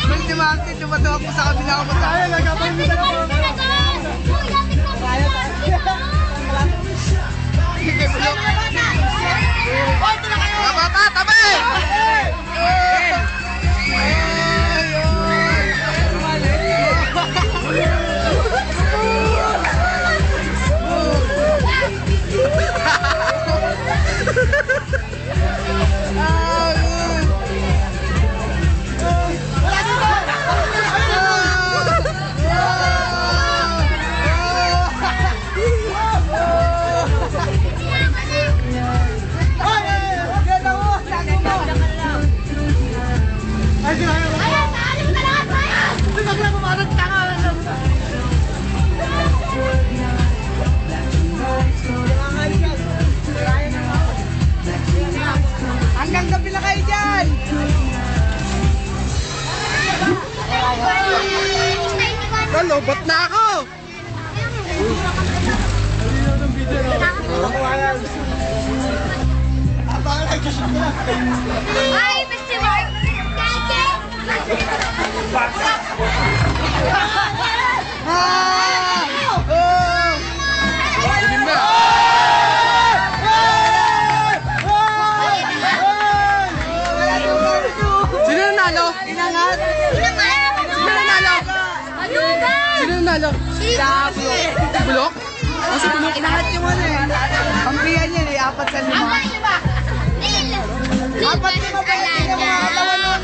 Ultimate, tumatawag po sa kabila ko sa akin. Nagkapalita na po. Bata, tabi! Hanggang gabi na kayo dyan! Lobot na ako! Ay, Mr. Mark! Sino nanalo? Inangat! Sino nanalo? Sino nanalo? Bulok? Kasi bulok? Inangat yung ano eh. Kampihan yan eh, 4 sa 5. 4 sa 5 yung mga katawan nun.